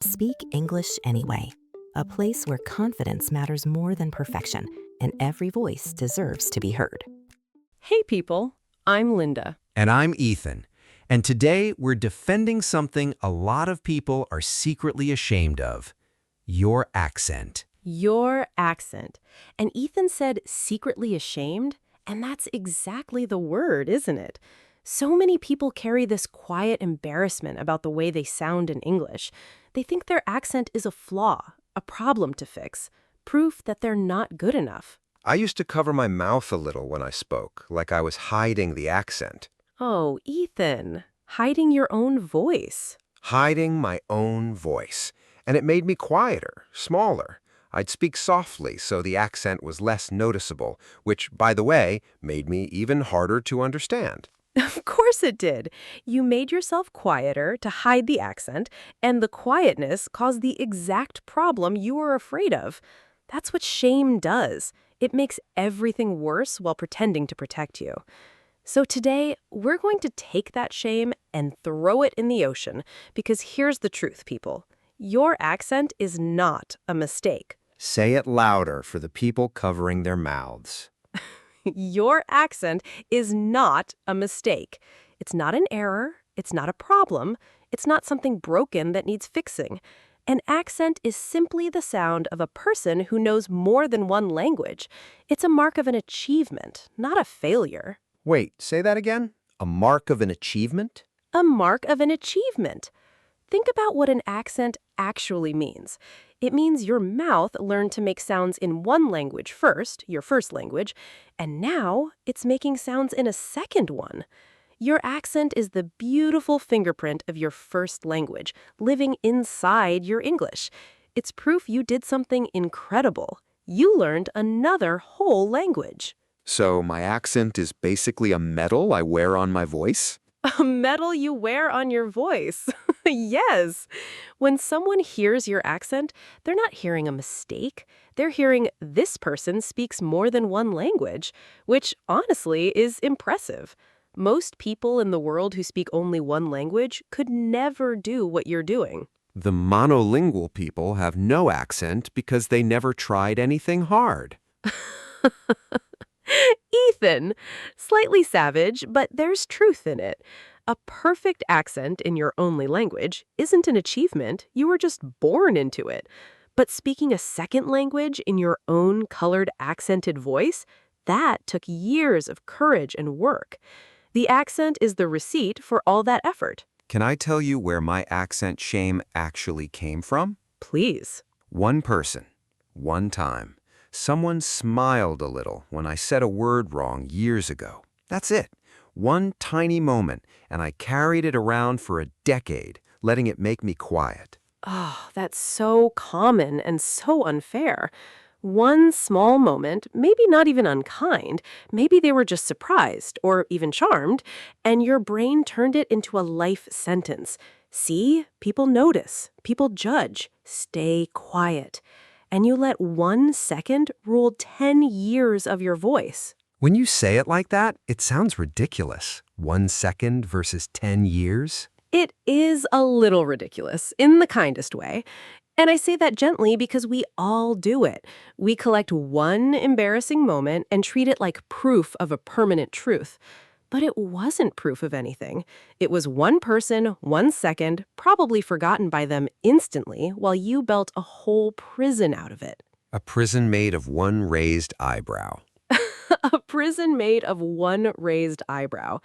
Speak English anyway, a place where confidence matters more than perfection, and every voice deserves to be heard. Hey people, I'm Linda. And I'm Ethan. And today we're defending something a lot of people are secretly ashamed of: your accent. Your accent. And Ethan said secretly ashamed, and that's exactly the word, isn't it? So many people carry this quiet embarrassment about the way they sound in English. They think their accent is a flaw, a problem to fix, proof that they're not good enough. I used to cover my mouth a little when I spoke, like I was hiding the accent. Oh, Ethan, hiding your own voice. Hiding my own voice. And it made me quieter, smaller. I'd speak softly so the accent was less noticeable, which, by the way, made me even harder to understand. Of course it did. You made yourself quieter to hide the accent, and the quietness caused the exact problem you were afraid of. That's what shame does. It makes everything worse while pretending to protect you. So today, we're going to take that shame and throw it in the ocean, because here's the truth, people. Your accent is not a mistake. Say it louder for the people covering their mouths. Your accent is not a mistake. It's not an error. It's not a problem. It's not something broken that needs fixing. An accent is simply the sound of a person who knows more than one language. It's a mark of an achievement, not a failure. Wait, say that again? A mark of an achievement? A mark of an achievement. Think about what an accent actually means. It means your mouth learned to make sounds in one language first, your first language, and now it's making sounds in a second one. Your accent is the beautiful fingerprint of your first language, living inside your English. It's proof you did something incredible. You learned another whole language. So my accent is basically a medal I wear on my voice? A medal you wear on your voice. Yes. When someone hears your accent, they're not hearing a mistake. They're hearing this person speaks more than one language, which honestly is impressive. Most people in the world who speak only one language could never do what you're doing. The monolingual people have no accent because they never tried anything hard. Ethan, slightly savage, but there's truth in it. A perfect accent in your only language isn't an achievement, you were just born into it. But speaking a second language in your own colored accented voice, that took years of courage and work. The accent is the receipt for all that effort. Can I tell you where my accent shame actually came from? Please. One person, one time. Someone smiled a little when I said a word wrong years ago. That's it. One tiny moment, and I carried it around for a decade, letting it make me quiet. Oh, that's so common and so unfair. One small moment, maybe not even unkind, maybe they were just surprised or even charmed, and your brain turned it into a life sentence. See, people notice, people judge, stay quiet. And you let 1 second rule 10 years of your voice. When you say it like that, it sounds ridiculous. 1 second versus 10 years? It is a little ridiculous, in the kindest way. And I say that gently because we all do it. We collect one embarrassing moment and treat it like proof of a permanent truth. But it wasn't proof of anything. It was one person, 1 second, probably forgotten by them instantly, while you built a whole prison out of it. A prison made of one raised eyebrow. A prison made of one raised eyebrow.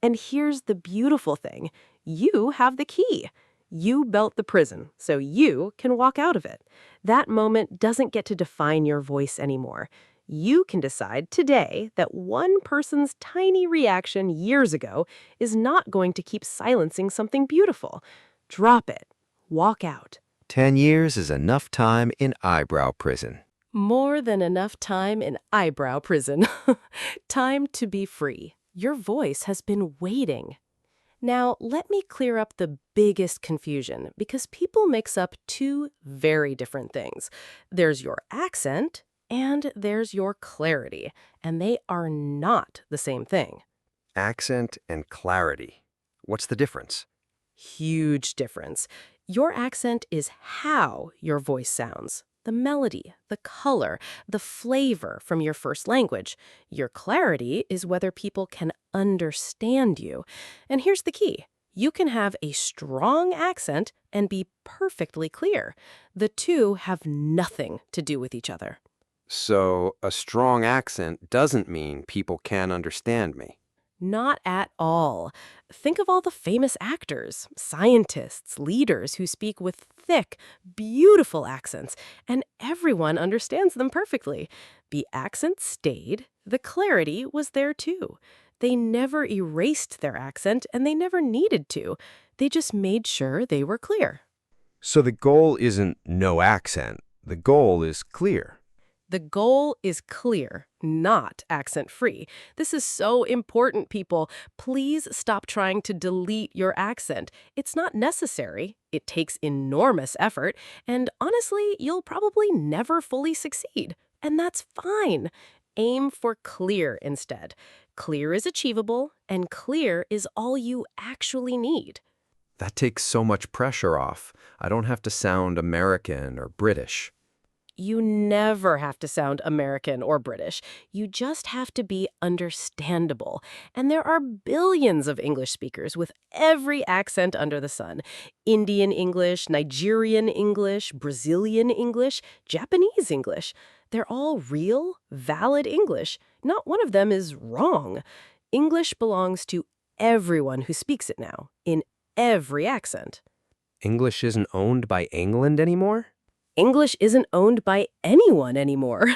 And here's the beautiful thing. You have the key. You built the prison, so you can walk out of it. That moment doesn't get to define your voice anymore. You can decide today that one person's tiny reaction years ago is not going to keep silencing something beautiful. Drop it. Walk out. 10 years is enough time in eyebrow prison. More than enough time in eyebrow prison. Time to be free. Your voice has been waiting. Now, let me clear up the biggest confusion, because people mix up two very different things. There's your accent, and there's your clarity, and they are not the same thing. Accent and clarity. What's the difference? Huge difference. Your accent is how your voice sounds. The melody, the color, the flavor from your first language. Your clarity is whether people can understand you. And here's the key. You can have a strong accent and be perfectly clear. The two have nothing to do with each other. So a strong accent doesn't mean people can understand me. Not at all. Think of all the famous actors, scientists, leaders who speak with thick, beautiful accents, and everyone understands them perfectly. The accent stayed, the clarity was there too. They never erased their accent, and they never needed to. They just made sure they were clear. So the goal isn't no accent. The goal is clear. The goal is clear, not accent-free. This is so important, people. Please stop trying to delete your accent. It's not necessary. It takes enormous effort, and honestly, you'll probably never fully succeed. And that's fine. Aim for clear instead. Clear is achievable, and clear is all you actually need. That takes so much pressure off. I don't have to sound American or British. You never have to sound American or British. You just have to be understandable. And there are billions of English speakers with every accent under the sun. Indian English, Nigerian English, Brazilian English, Japanese English. They're all real, valid English. Not one of them is wrong. English belongs to everyone who speaks it now, in every accent. English isn't owned by England anymore? English isn't owned by anyone anymore.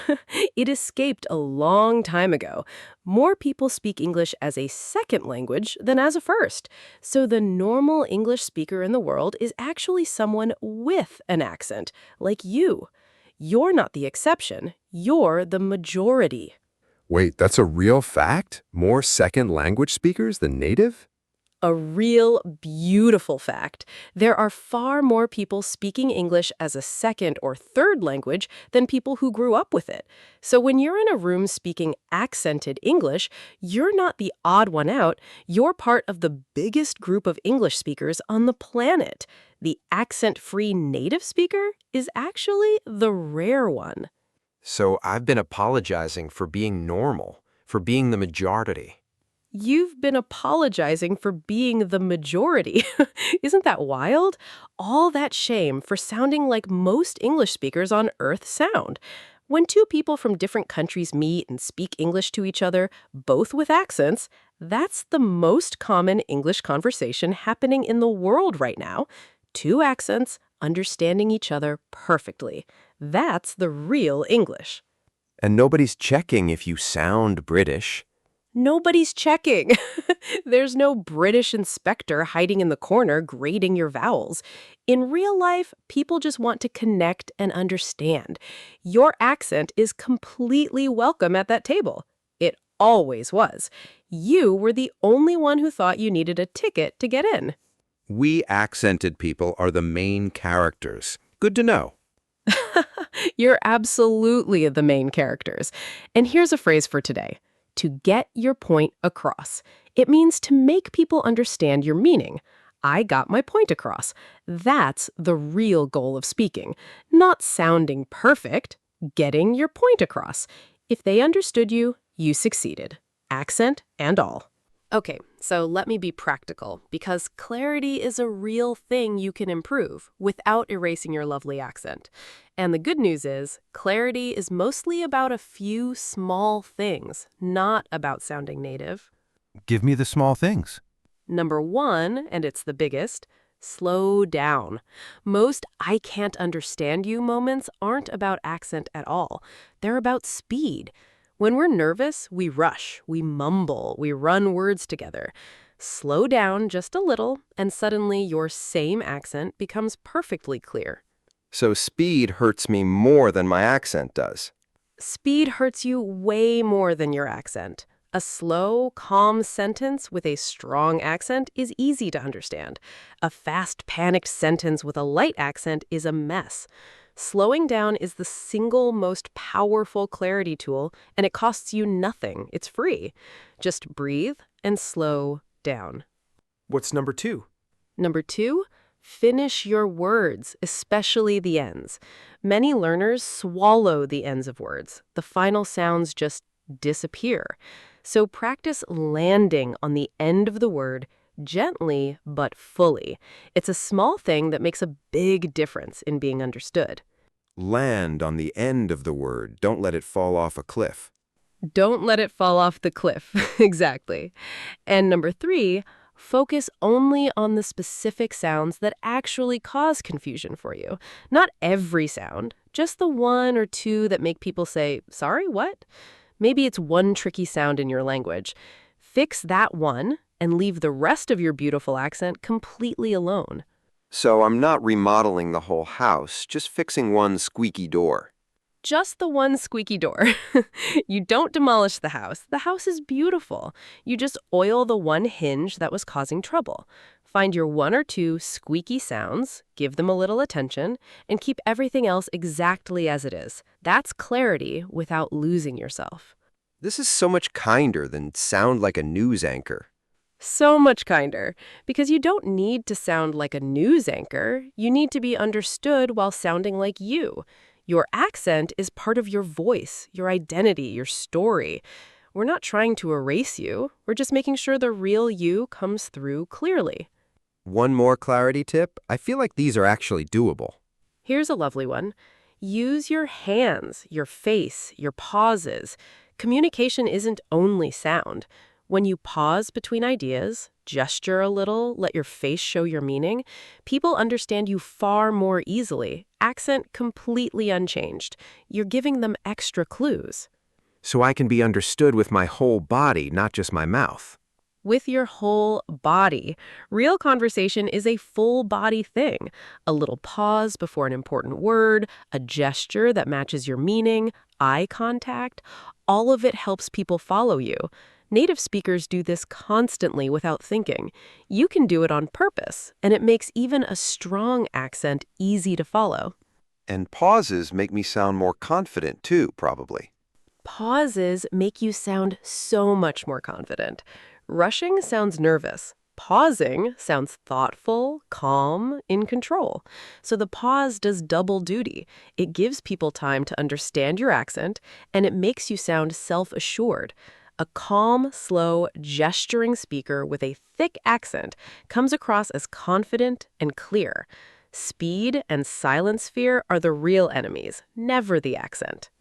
It escaped a long time ago. More people speak English as a second language than as a first. So the normal English speaker in the world is actually someone with an accent, like you. You're not the exception. You're the majority. Wait, that's a real fact? More second language speakers than native? A real, beautiful fact. There are far more people speaking English as a second or third language than people who grew up with it. So when you're in a room speaking accented English, you're not the odd one out. You're part of the biggest group of English speakers on the planet. The accent-free native speaker is actually the rare one. So I've been apologizing for being normal, for being the majority. You've been apologizing for being the majority. Isn't that wild? All that shame for sounding like most English speakers on Earth sound. When two people from different countries meet and speak English to each other, both with accents, that's the most common English conversation happening in the world right now. Two accents understanding each other perfectly. That's the real English. And nobody's checking if you sound British. Nobody's checking. There's no British inspector hiding in the corner grading your vowels. In real life, people just want to connect and understand. Your accent is completely welcome at that table. It always was. You were the only one who thought you needed a ticket to get in. We accented people are the main characters. Good to know. You're absolutely the main characters. And here's a phrase for today. To get your point across. It means to make people understand your meaning. I got my point across. That's the real goal of speaking. Not sounding perfect, getting your point across. If they understood you, you succeeded. Accent and all. Okay, so let me be practical, because clarity is a real thing you can improve without erasing your lovely accent. And the good news is, clarity is mostly about a few small things, not about sounding native. Give me the small things. Number one, and it's the biggest, slow down. Most I can't understand you moments aren't about accent at all. They're about speed. When we're nervous, we rush, we mumble, we run words together. Slow down just a little, and suddenly your same accent becomes perfectly clear. So speed hurts me more than my accent does. Speed hurts you way more than your accent. A slow, calm sentence with a strong accent is easy to understand. A fast, panicked sentence with a light accent is a mess. Slowing down is the single most powerful clarity tool, and it costs you nothing. It's free. Just breathe and slow down. What's number two? Number two, Finish your words, especially the ends. Many learners swallow the ends of words. The final sounds just disappear. So practice landing on the end of the word gently but fully. It's a small thing that makes a big difference in being understood. Land on the end of the word. Don't let it fall off a cliff. Don't let it fall off the cliff. Exactly. And number 3, focus only on the specific sounds that actually cause confusion for you. Not every sound, just the 1 or 2 that make people say, "Sorry, what?" Maybe it's one tricky sound in your language. Fix that one and leave the rest of your beautiful accent completely alone. So I'm not remodeling the whole house, just fixing one squeaky door. Just the one squeaky door. You don't demolish the house. The house is beautiful. You just oil the one hinge that was causing trouble. Find your 1 or 2 squeaky sounds, give them a little attention, and keep everything else exactly as it is. That's clarity without losing yourself. This is so much kinder than sound like a news anchor. So much kinder, because you don't need to sound like a news anchor. You need to be understood while sounding like you. Your accent is part of your voice, your identity, your story. We're not trying to erase you. We're just making sure the real you comes through clearly. One more clarity tip. I feel like these are actually doable. Here's a lovely one. Use your hands, your face, your pauses. Communication isn't only sound. When you pause between ideas, gesture a little, let your face show your meaning, people understand you far more easily. Accent completely unchanged. You're giving them extra clues. So I can be understood with my whole body, not just my mouth. With your whole body. Real conversation is a full body thing. A little pause before an important word, a gesture that matches your meaning, eye contact. All of it helps people follow you. Native speakers do this constantly without thinking. You can do it on purpose, and it makes even a strong accent easy to follow. And pauses make me sound more confident too, probably. Pauses make you sound so much more confident. Rushing sounds nervous. Pausing sounds thoughtful, calm, in control. So the pause does double duty. It gives people time to understand your accent, and it makes you sound self-assured. A calm, slow, gesturing speaker with a thick accent comes across as confident and clear. Speed and silence fear are the real enemies, never the accent.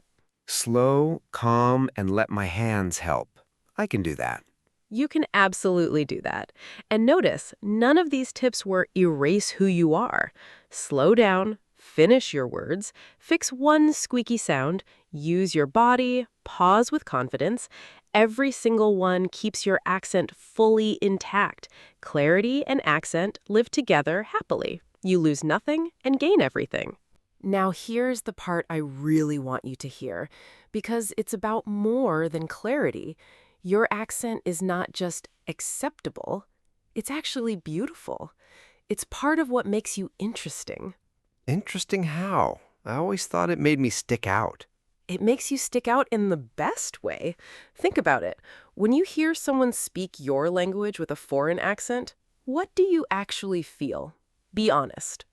Slow, calm, and let my hands help. I can do that. You can absolutely do that. And notice, none of these tips were erase who you are. Slow down, finish your words, fix one squeaky sound, use your body, pause with confidence. Every single one keeps your accent fully intact. Clarity and accent live together happily. You lose nothing and gain everything. Now here's the part I really want you to hear, because it's about more than clarity. Your accent is not just acceptable, it's actually beautiful. It's part of what makes you interesting. Interesting how? I always thought it made me stick out. It makes you stick out in the best way. Think about it. When you hear someone speak your language with a foreign accent, what do you actually feel? Be honest.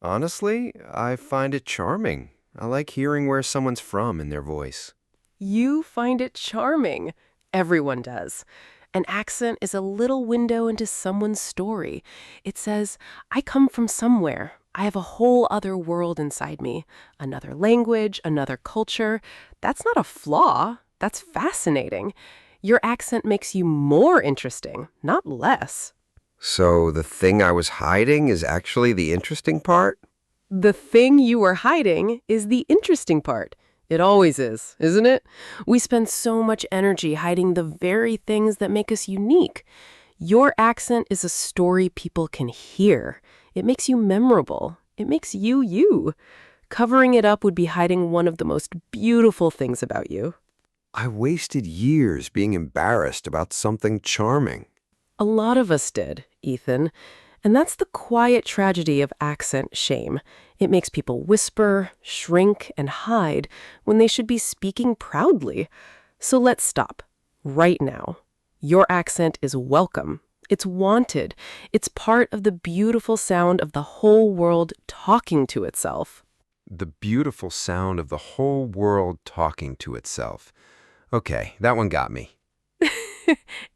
Honestly, I find it charming. I like hearing where someone's from in their voice. You find it charming. Everyone does. An accent is a little window into someone's story. It says, I come from somewhere. I have a whole other world inside me. Another language, another culture. That's not a flaw. That's fascinating. Your accent makes you more interesting, not less. So the thing I was hiding is actually the interesting part? The thing you are hiding is the interesting part. It always is, isn't it? We spend so much energy hiding the very things that make us unique. Your accent is a story people can hear. It makes you memorable. It makes you you. Covering it up would be hiding one of the most beautiful things about you. I wasted years being embarrassed about something charming. A lot of us did, Ethan. And that's the quiet tragedy of accent shame. It makes people whisper, shrink, and hide when they should be speaking proudly. So let's stop. Right now. Your accent is welcome. It's wanted. It's part of the beautiful sound of the whole world talking to itself. The beautiful sound of the whole world talking to itself. Okay, that one got me.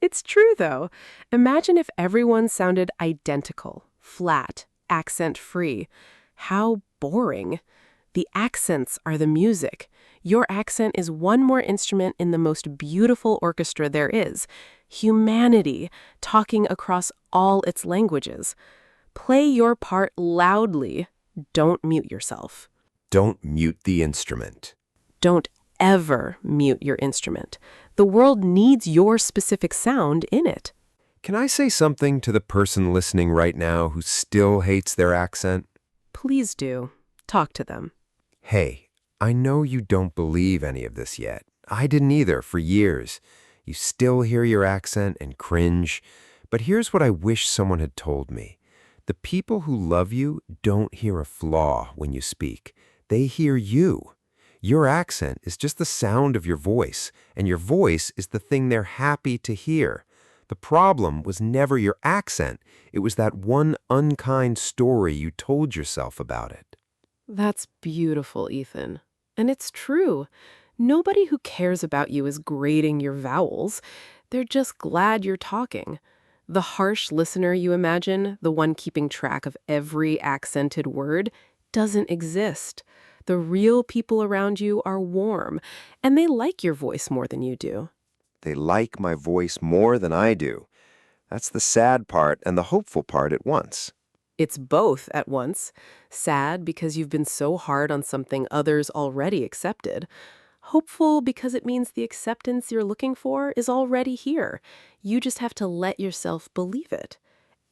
It's true, though. Imagine if everyone sounded identical, flat, accent-free. How boring. The accents are the music. Your accent is one more instrument in the most beautiful orchestra there is. Humanity, talking across all its languages. Play your part loudly. Don't mute yourself. Don't mute the instrument. Don't ever mute your instrument. The world needs your specific sound in it. Can I say something to the person listening right now who still hates their accent? Please do. Talk to them. Hey, I know you don't believe any of this yet. I didn't either for years. You still hear your accent and cringe. But here's what I wish someone had told me. The people who love you don't hear a flaw when you speak. They hear you. Your accent is just the sound of your voice, and your voice is the thing they're happy to hear. The problem was never your accent. It was that one unkind story you told yourself about it. That's beautiful, Ethan. And it's true. Nobody who cares about you is grading your vowels. They're just glad you're talking. The harsh listener you imagine, the one keeping track of every accented word, doesn't exist. The real people around you are warm, and they like your voice more than you do. They like my voice more than I do. That's the sad part and the hopeful part at once. It's both at once. Sad because you've been so hard on something others already accepted. Hopeful because it means the acceptance you're looking for is already here. You just have to let yourself believe it.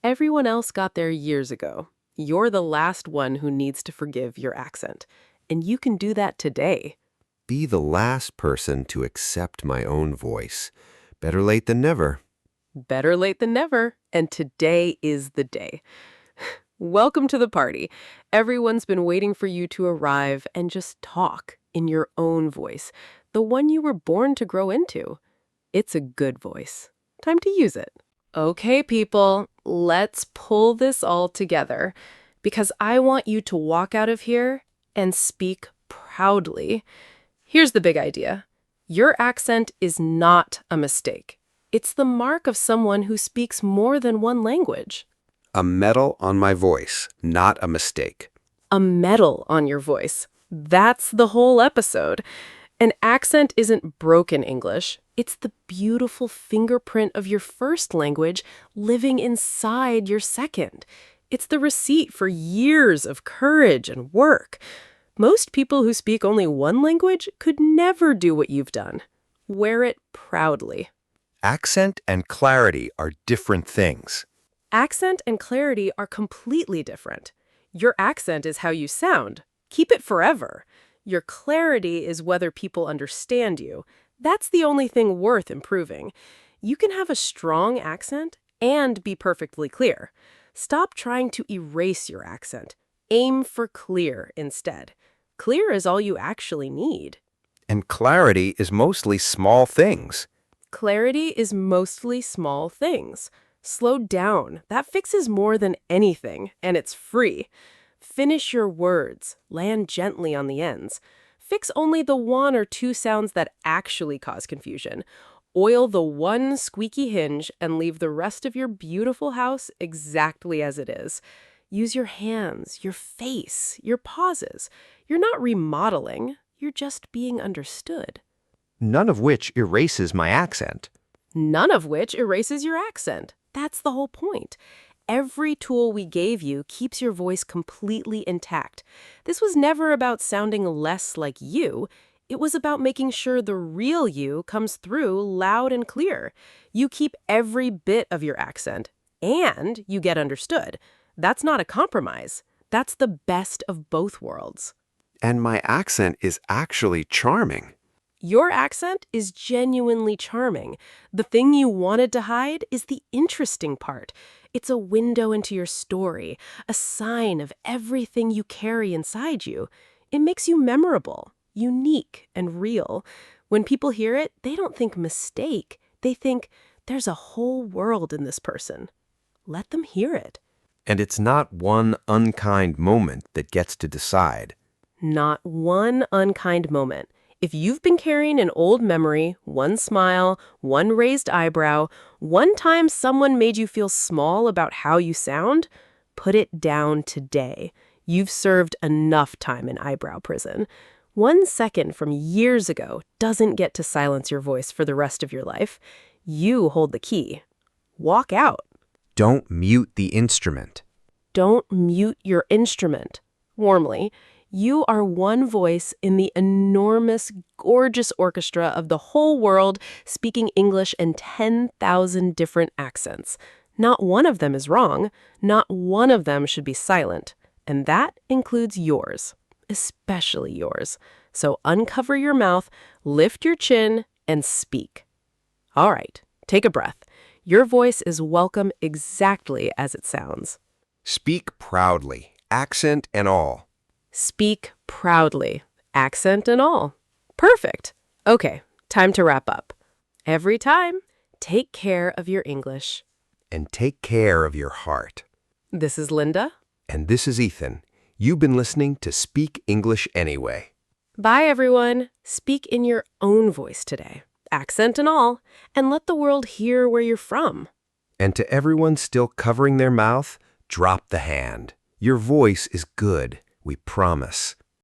Everyone else got there years ago. You're the last one who needs to forgive your accent. And you can do that today. Be the last person to accept my own voice. Better late than never. Better late than never. And today is the day. Welcome to the party. Everyone's been waiting for you to arrive and just talk in your own voice, the one you were born to grow into. It's a good voice. Time to use it. Okay, people, let's pull this all together because I want you to walk out of here and speak proudly. Here's the big idea. Your accent is not a mistake. It's the mark of someone who speaks more than one language. A medal on my voice, not a mistake. A medal on your voice. That's the whole episode. An accent isn't broken English. It's the beautiful fingerprint of your first language living inside your second. It's the receipt for years of courage and work. Most people who speak only one language could never do what you've done. Wear it proudly. Accent and clarity are different things. Accent and clarity are completely different. Your accent is how you sound. Keep it forever. Your clarity is whether people understand you. That's the only thing worth improving. You can have a strong accent and be perfectly clear. Stop trying to erase your accent. Aim for clear instead. Clear is all you actually need. And clarity is mostly small things. Clarity is mostly small things. Slow down. That fixes more than anything, and it's free. Finish your words. Land gently on the ends. Fix only the one or two sounds that actually cause confusion. Oil the one squeaky hinge and leave the rest of your beautiful house exactly as it is. Use your hands, your face, your pauses. You're not remodeling. You're just being understood. None of which erases my accent. None of which erases your accent. That's the whole point. Every tool we gave you keeps your voice completely intact. This was never about sounding less like you. It was about making sure the real you comes through loud and clear. You keep every bit of your accent, and you get understood. That's not a compromise. That's the best of both worlds. And my accent is actually charming. Your accent is genuinely charming. The thing you wanted to hide is the interesting part. It's a window into your story, a sign of everything you carry inside you. It makes you memorable, unique, and real. When people hear it, they don't think mistake. They think, there's a whole world in this person. Let them hear it. And it's not one unkind moment that gets to decide. Not one unkind moment. If you've been carrying an old memory, one smile, one raised eyebrow, one time someone made you feel small about how you sound, put it down today. You've served enough time in eyebrow prison. 1 second from years ago doesn't get to silence your voice for the rest of your life. You hold the key. Walk out. Don't mute the instrument. Don't mute your instrument. Warmly, you are one voice in the enormous, gorgeous orchestra of the whole world speaking English in 10,000 different accents. Not one of them is wrong. Not one of them should be silent. And that includes yours, especially yours. So uncover your mouth, lift your chin, and speak. All right, take a breath. Your voice is welcome exactly as it sounds. Speak proudly, accent and all. Speak proudly, accent and all. Perfect. Okay, time to wrap up. Every time, take care of your English. And take care of your heart. This is Linda. And this is Ethan. You've been listening to Speak English Anyway. Bye, everyone. Speak in your own voice today, accent and all, and let the world hear where you're from. And to everyone still covering their mouth, drop the hand. Your voice is good, we promise.